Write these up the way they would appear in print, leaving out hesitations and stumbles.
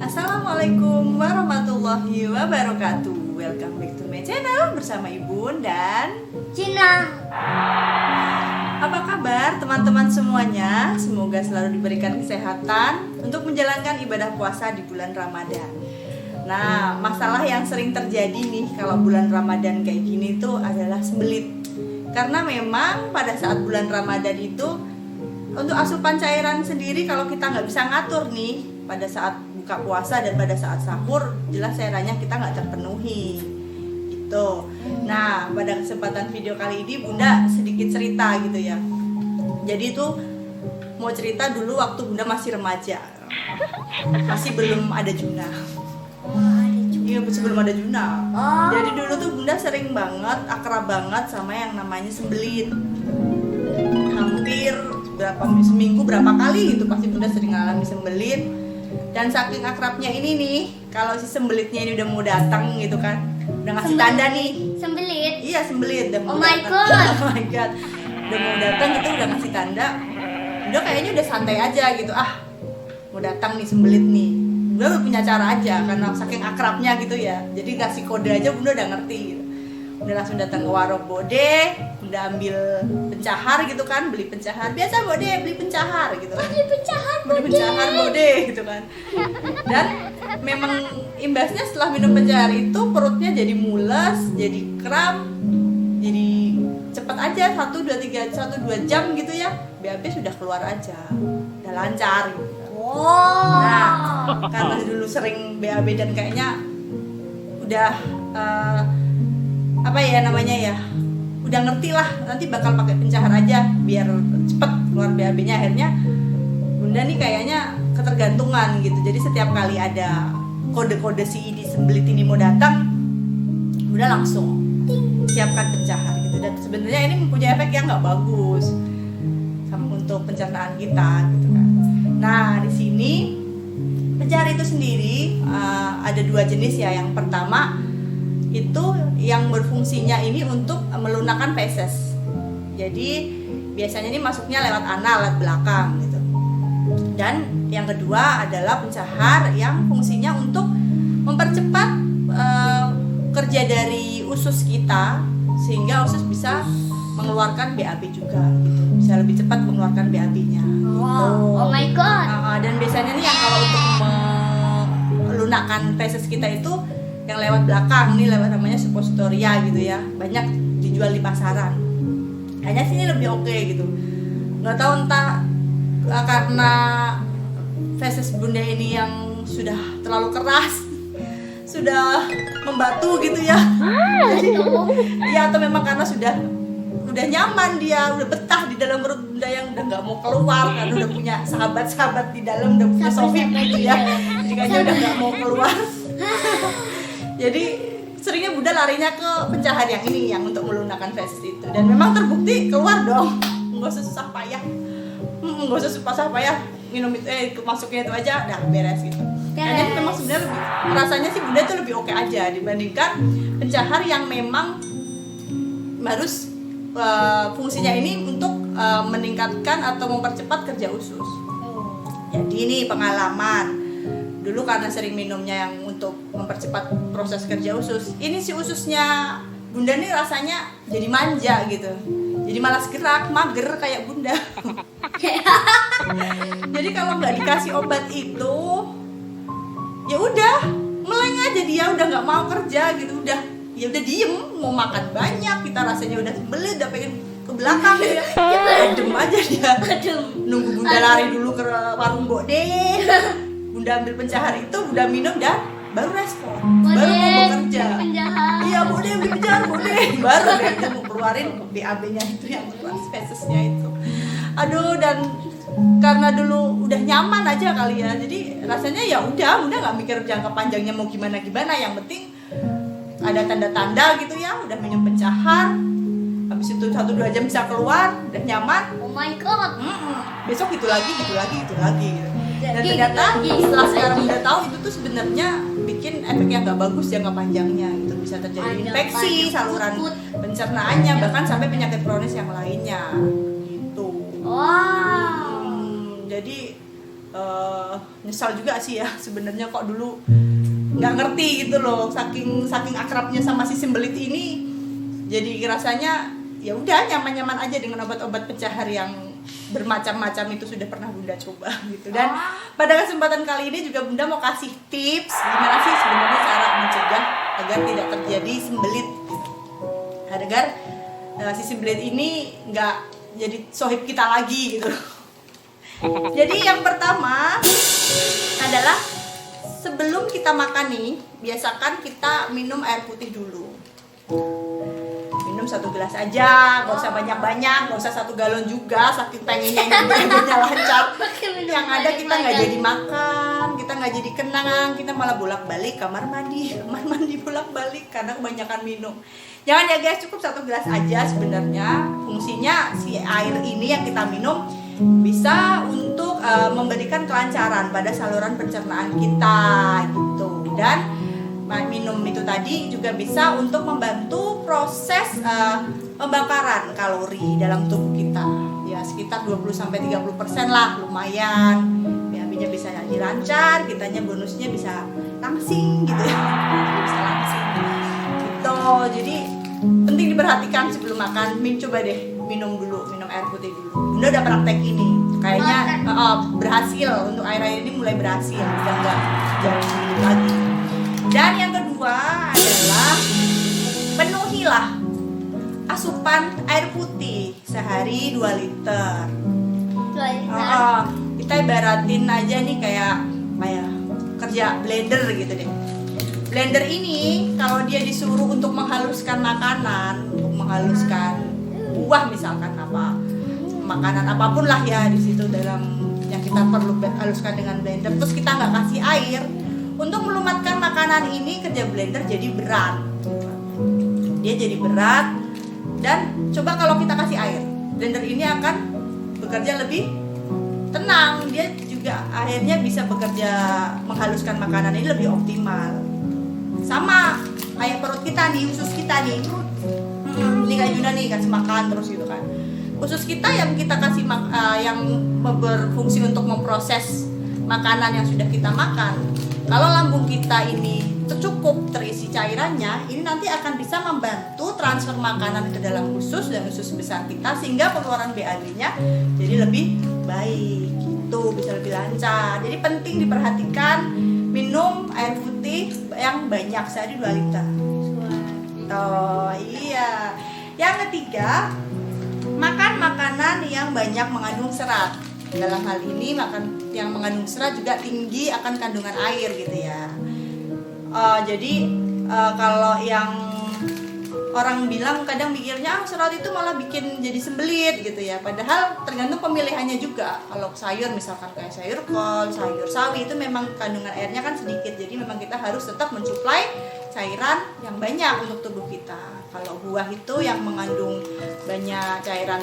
Assalamualaikum warahmatullahi wabarakatuh. Welcome back to my channel bersama Ibu dan Cina. Apa kabar teman-teman semuanya? Semoga selalu diberikan kesehatan untuk menjalankan ibadah puasa di bulan Ramadan. Nah, masalah yang sering terjadi nih kalau bulan Ramadan kayak gini tuh adalah sembelit. Karena memang pada saat bulan Ramadan itu untuk asupan cairan sendiri kalau kita nggak bisa ngatur nih pada saat buka puasa dan pada saat sahur, jelas cairannya kita nggak terpenuhi gitu. Nah, pada kesempatan video kali ini Bunda sedikit cerita gitu ya. Jadi itu mau cerita dulu waktu Bunda masih remaja, masih belum ada junah. Iya, sebelum ada junah. Jadi dulu tuh Bunda sering banget, akrab banget sama yang namanya sembelit. Hampir seminggu berapa kali gitu pasti Bunda sering ngalami sembelit. Dan saking akrabnya ini nih, kalau si sembelitnya ini udah mau datang gitu kan, udah ngasih tanda nih. Sembelit. Iya, sembelit udah mau Oh my datang. God. Oh my god. Udah mau datang gitu udah ngasih tanda. Udah kayaknya udah santai aja gitu. Ah, mau datang nih sembelit nih. Bunda udah punya cara aja karena saking akrabnya gitu ya. Jadi kasih kode aja Bunda udah ngerti gitu. Udah langsung datang ke warung Bode, Bunda ambil pencahar gitu kan, beli pencahar. Biasa Bode beli pencahar gitu kan. Beli pecahan Beli pencahar Bode gitu kan. Dan memang imbasnya setelah minum pencahar itu perutnya jadi mules, jadi kram, jadi cepet aja 1-2 jam gitu ya. BAB sudah keluar aja. Udah lancar gitu. Wow. Nah, karena dulu sering BAB dan kayaknya udah apa ya namanya ya, udah ngerti lah nanti bakal pakai pencahar aja biar cepet keluar BAB-nya. Akhirnya Bunda nih kayaknya ketergantungan gitu. Jadi setiap kali ada kode-kode si ini sembelit ini mau datang, Bunda langsung siapkan pencahar gitu. Dan sebenarnya ini mempunyai efek yang nggak bagus sama untuk pencernaan kita gitu kan. Nah, di sini pencahar itu sendiri ada 2 jenis ya. Yang pertama itu yang berfungsinya ini untuk melunakkan feses. Jadi biasanya ini masuknya lewat anal, lewat belakang gitu. Dan yang kedua adalah pencahar yang fungsinya untuk mempercepat kerja dari usus kita sehingga usus bisa mengeluarkan BAB juga gitu. Bisa lebih cepat mengeluarkan BAB-nya. Wow. Oh my god. Dan biasanya nih yang kalau untuk melunakkan feses kita itu yang lewat belakang nih, lewat namanya suppositoria gitu ya, banyak dijual di pasaran. Kayaknya sini lebih oke gitu. Nggak tahu entah karena feses Bunda ini yang sudah terlalu keras, sudah membatu gitu ya. Iya, atau memang karena sudah nyaman, dia udah betah di dalam perut Bunda yang udah nggak mau keluar karena udah punya sahabat-sahabat di dalam, udah punya Sofi gitu ya. Jadi kayaknya udah nggak mau keluar. Jadi seringnya Bunda larinya ke pencahar yang ini, yang untuk melunakkan feses itu. Dan memang terbukti keluar dong. Nggak usah susah payah. Nggak usah susah payah minum itu, masuknya itu aja udah beres gitu. Kayaknya memang sebenarnya lebih, rasanya sih Bunda itu lebih oke aja dibandingkan pencahar yang memang harus fungsinya ini untuk meningkatkan atau mempercepat kerja usus. Jadi ini pengalaman dulu karena sering minumnya yang untuk mempercepat proses kerja usus. Ini si ususnya Bunda nih rasanya jadi manja gitu. Jadi malas gerak, mager kayak Bunda. Jadi kalau nggak dikasih obat itu, ya udah meleng aja dia, udah nggak mau kerja gitu, udah ya udah diem, mau makan banyak, kita rasanya udah sembelit, udah pengen ke belakang ya, adem aja dia. Nunggu Bunda lari dulu ke warung Bode, Bunda ambil pencahar itu, Bunda minum dan baru respon, baru mau bekerja. Iya Bode beli pencahar Bode, baru deh dia mau keluarin BAB-nya itu yang keras fesesnya itu. Aduh, dan karena dulu udah nyaman aja kali ya, jadi rasanya ya udah Bunda nggak mikir jangka panjangnya mau gimana, yang penting ada tanda-tanda gitu ya, udah minum pencahar, habis itu 1-2 jam bisa keluar, udah nyaman. Oh my god. Besok gitu lagi gitu. Dan ternyata setelah sekarang udah tahu itu tuh sebenarnya bikin efek yang nggak bagus jangka panjangnya gitu, bisa terjadi infeksi saluran pencernaannya, bahkan sampai penyakit kronis yang lainnya gitu. Wow. Jadi nyesal juga sih ya sebenarnya kok dulu nggak ngerti gitu loh, saking akrabnya sama si sembelit ini, jadi rasanya ya udah nyaman aja dengan obat-obat pencahar yang bermacam-macam itu sudah pernah Bunda coba gitu. Dan pada kesempatan kali ini juga Bunda mau kasih tips gimana sih sebenarnya cara mencegah agar tidak terjadi sembelit gitu. Agar si sembelit ini nggak jadi sohib kita lagi gitu. Jadi yang pertama adalah sebelum kita makan nih, biasakan kita minum air putih dulu. Minum 1 gelas aja, gak usah banyak-banyak, gak usah 1 galon juga, saking pengennya ini lancar. Yang ada kita nggak jadi makan, kita nggak jadi kenang, kita malah bolak-balik kamar mandi bolak-balik karena kebanyakan minum. Jangan ya guys, cukup 1 gelas aja sebenarnya. Fungsinya si air ini yang kita minum bisa untuk memberikan kelancaran pada saluran pencernaan kita gitu. Dan minum itu tadi juga bisa untuk membantu proses pembakaran kalori dalam tubuh kita. Ya sekitar 20-30% lah, lumayan. BAB-nya bisa jadi lancar, kitanya bonusnya bisa langsing gitu ya. Bisa langsing. Gitu. Jadi penting diperhatikan sebelum makan. Coba deh minum air putih dulu. Bunda udah praktek ini. Kayaknya berhasil, untuk air ini mulai berhasil. Udah enggak jadi lagi. Dan yang kedua adalah penuhilah asupan air putih sehari 2 liter. 2 liter. Kita ibaratin aja nih kayak kerja blender gitu deh. Blender ini kalau dia disuruh untuk menghaluskan makanan, untuk menghaluskan buah misalkan makanan apapun lah ya di situ dalam yang kita perlu haluskan dengan blender, terus kita nggak kasih air. Untuk melumatkan makanan ini kerja blender jadi berat. Dia jadi berat. Dan coba kalau kita kasih air, blender ini akan bekerja lebih tenang. Dia juga akhirnya bisa bekerja menghaluskan makanan ini lebih optimal. Sama kayak perut kita nih, usus kita nih. Ini kayak Yuna nih kasih makan terus gitu kan. Usus kita yang kita kasih yang berfungsi untuk memproses makanan yang sudah kita makan. Kalau lambung kita ini cukup terisi cairannya, ini nanti akan bisa membantu transfer makanan ke dalam usus dan usus besar kita sehingga pengeluaran BAB-nya jadi lebih baik. Gitu, bisa lebih lancar. Jadi penting diperhatikan minum air putih yang banyak sehari 2 liter. Oh iya. Yang ketiga, makan makanan yang banyak mengandung serat. Dalam hal ini makan yang mengandung serat juga tinggi akan kandungan air gitu ya. Jadi kalau yang orang bilang kadang mikirnya serat itu malah bikin jadi sembelit gitu ya. Padahal tergantung pemilihannya juga. Kalau sayur misalkan kayak sayur kol, sayur sawi itu memang kandungan airnya kan sedikit. Jadi memang kita harus tetap mensuplai cairan yang banyak untuk tubuh kita. Kalau buah itu yang mengandung banyak cairan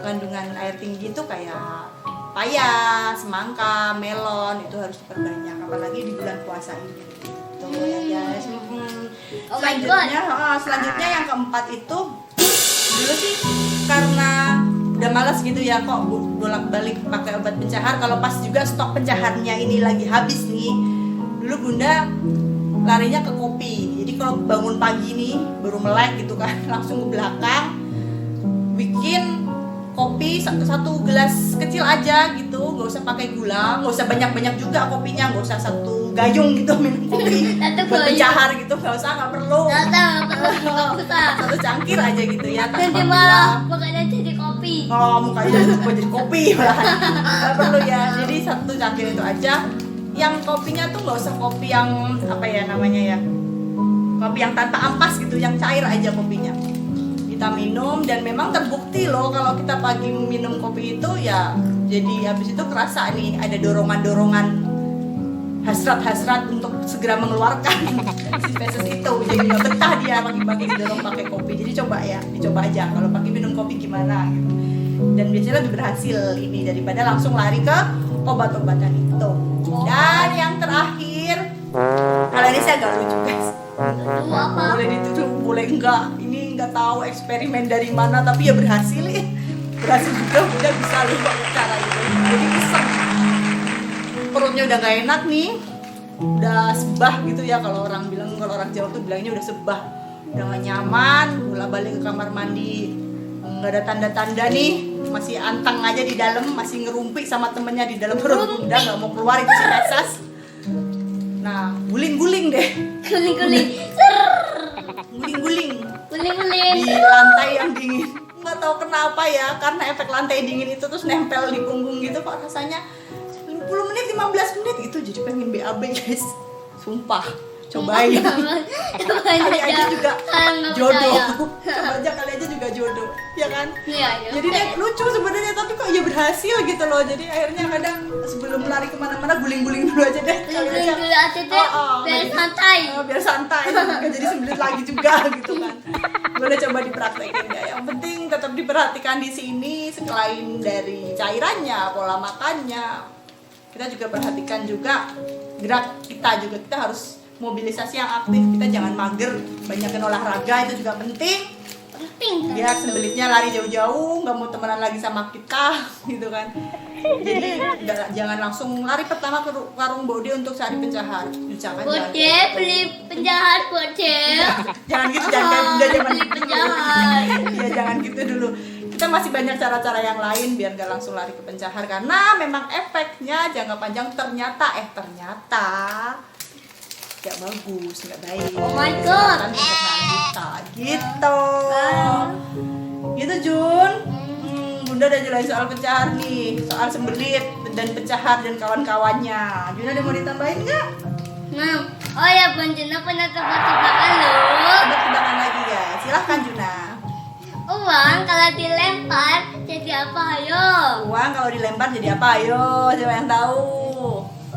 kandungan air tinggi itu kayak paya, semangka, melon itu harus diperbanyak. Apalagi di bulan puasa ini. Tuh ya guys. Selanjutnya yang keempat itu dulu sih karena udah malas gitu ya kok bolak-balik pakai obat pencahar. Kalau pas juga stok pencaharnya ini lagi habis nih, dulu Bunda larinya ke kopi. Jadi kalau bangun pagi nih baru melek gitu kan, langsung ke belakang bikin kopi 1 gelas kecil aja gitu, nggak usah pakai gula, nggak usah banyak-banyak juga kopinya, nggak usah 1 gayung gitu minum kopi buat pencahar gitu, nggak perlu. 1 cangkir aja gitu ya. Nanti malah mukanya jadi kopi. Mukanya jadi kopi malahan. Nggak perlu ya. Jadi 1 cangkir itu aja. Yang kopinya tuh nggak usah kopi yang apa ya namanya ya, kopi yang tanpa ampas gitu, yang cair aja kopinya. Kita minum dan memang terbukti loh kalau kita pagi minum kopi itu ya jadi habis itu kerasa nih ada dorongan-dorongan hasrat-hasrat untuk segera mengeluarkan si feses itu. Jadi nggak betah dia pagi-pagi didorong pakai kopi. Jadi dicoba aja kalau pagi minum kopi gimana gitu. Dan biasanya lebih berhasil ini daripada langsung lari ke obat-obatan itu. Dan yang terakhir, kalau ini saya agak lucu guys. Boleh dituduh, boleh enggak. Ini nggak tahu eksperimen dari mana, tapi ya berhasil ya. Berhasil juga, udah bisa lupa cara itu. Jadi iseng. perutnya udah gak enak nih, udah sebah gitu ya, kalau orang Jawa tuh bilangnya udah sebah, udah gak nyaman, bola balik ke kamar mandi, nggak ada tanda-tanda nih, masih antang aja di dalam, masih ngerumpi sama temennya di dalam perut Bunda, nggak mau keluar itu si Texas. Nah, guling-guling deh, Guling-guling. guling-guling Guling-guling. di lantai yang dingin. Nggak tahu kenapa ya, karena efek lantai dingin itu terus nempel di punggung gitu, kok rasanya 10 menit, 15 menit itu jadi pengen BAB guys, sumpah. Cobain. Kali aja juga jodoh. Coba aja kali aja juga jodoh, ya kan? Iya. Jadi dia lucu sebenarnya, tapi kok ya berhasil gitu loh. Jadi akhirnya kadang sebelum lari kemana-mana guling-guling dulu aja deh. Kali aja. Guling-guling aja deh, biar santai. Biar santai, nggak jadi sembelit lagi juga gitu kan. Boleh coba dipraktekin ya. Yang penting tetap diperhatikan di sini, selain dari cairannya, pola makannya, kita juga perhatikan juga gerak kita juga. Kita harus mobilisasi yang aktif, kita jangan mager, banyakin olahraga itu juga penting. Biar sembelitnya lari jauh-jauh, nggak mau temenan lagi sama kita gitu kan. Jadi jangan langsung lari pertama ke warung Bode untuk cari pencahar. Jangan. Bode beli penjahat Bode. Jangan gitu, jangan Bunda, jangan Beli gitu. penjahat. Ya jangan gitu dulu. Kita masih banyak cara-cara yang lain biar nggak langsung lari ke pencahar, karena memang efeknya jangka panjang ternyata nggak bagus, nggak baik. Oh my God. Kesehatan pencernaan kita gitu. Gitu Jun. Bunda udah jelasin soal pencahar nih, soal sembelit dan pencahar dan kawan-kawannya. Jun ada mau ditambahin nggak? Oh ya, Bun Juna pernah tebak-tebakan loh. Tebak-tebakan lagi ya. Silahkan Juna. Uang kalau dilempar jadi apa ayo? Uang kalau dilempar jadi apa? Ayo, siapa yang tahu?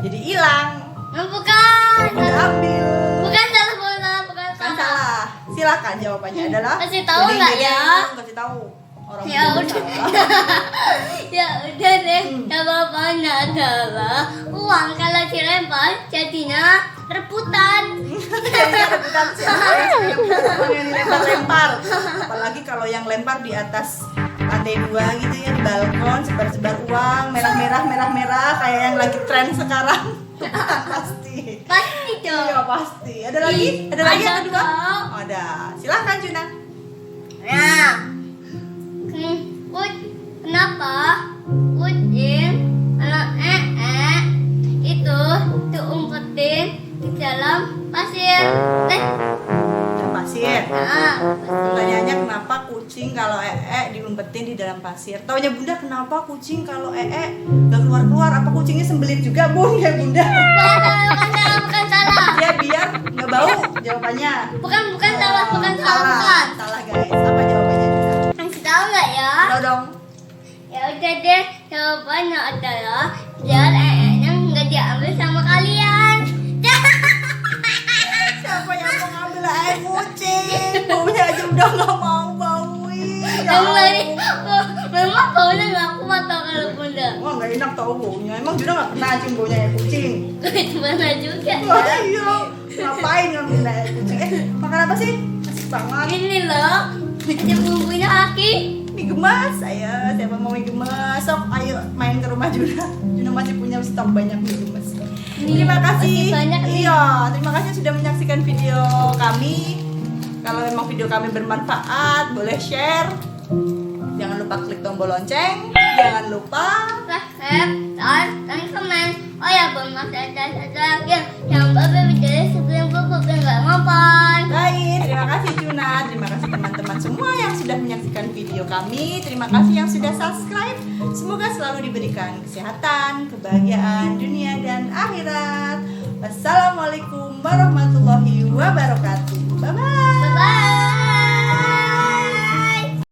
Jadi hilang. Bukan. Udah ambil. Bukan salah. Kan salah. Silakan jawabannya adalah. Kasih tahu nggak ya? Kasih tahu. Orang Ya belum udah. salah. Ya udah deh, jawabannya adalah uang kalau dilempar jadinya rebutan. Rebutan siapa yang dilempar-lempar. Apalagi kalau yang lempar di atas lantai 2 gitu ya, di balkon, sebar-sebar uang merah kayak yang lagi tren sekarang. Pasti. Pasti dong. Iya pasti. Ada lagi? Ada lagi yang kedua? Kak. Oh, ada. Silahkan Juna. Nah, kenapa kucing anak itu diumpetin di dalam pasir? Yang pasir. Nah, Pertanyaannya kenapa kucing kalau diumpetin di dalam pasir? Taunya Bunda kenapa kucing kalau nggak keluar-keluar? Apa kucingnya sembelit juga Bun ya Bunda? bukan salah. Ya biar nggak bau jawabannya. Bukan salah. Salah guys. Apa jawabannya Juna? Kasih tahu nggak ya? Tahu dong. Ya udah deh, jawabannya adalah biar nya nggak diambil sama kalian. Siapa yang mau ngambil air kucing? Baunya aja udah nggak mau bauin. Ya Memang baunya nggak kuat tau kalau Bunda. Wah nggak enak tau baunya. Emang Juna nggak pernah cium baunya air kucing. Gimana juga Wah ya? iya. Ngapain ngambil air kucing? Makan apa sih? Asik banget. Ini loh, ada bumbunya Aki. Mie gemas, ayo siapa mau mie gemas? Sok, ayo main ke rumah Juna. Juna masih punya stok banyak mie gemas. Terima kasih. Masih banyak nih. Iya, terima kasih sudah menyaksikan video kami. Kalau memang video kami bermanfaat, boleh share. Jangan lupa klik tombol lonceng. Jangan lupa Subscribe dan komen. Oh ya, Bun, masih ada lagi yang baru video sebelum buku nggak ngapain. Baik, terima kasih Juna. Terima kasih teman-teman semua yang sudah menyaksikan video kami. Terima kasih yang sudah subscribe. Semoga selalu diberikan kesehatan, kebahagiaan dunia dan akhirat. Wassalamualaikum warahmatullahi wabarakatuh.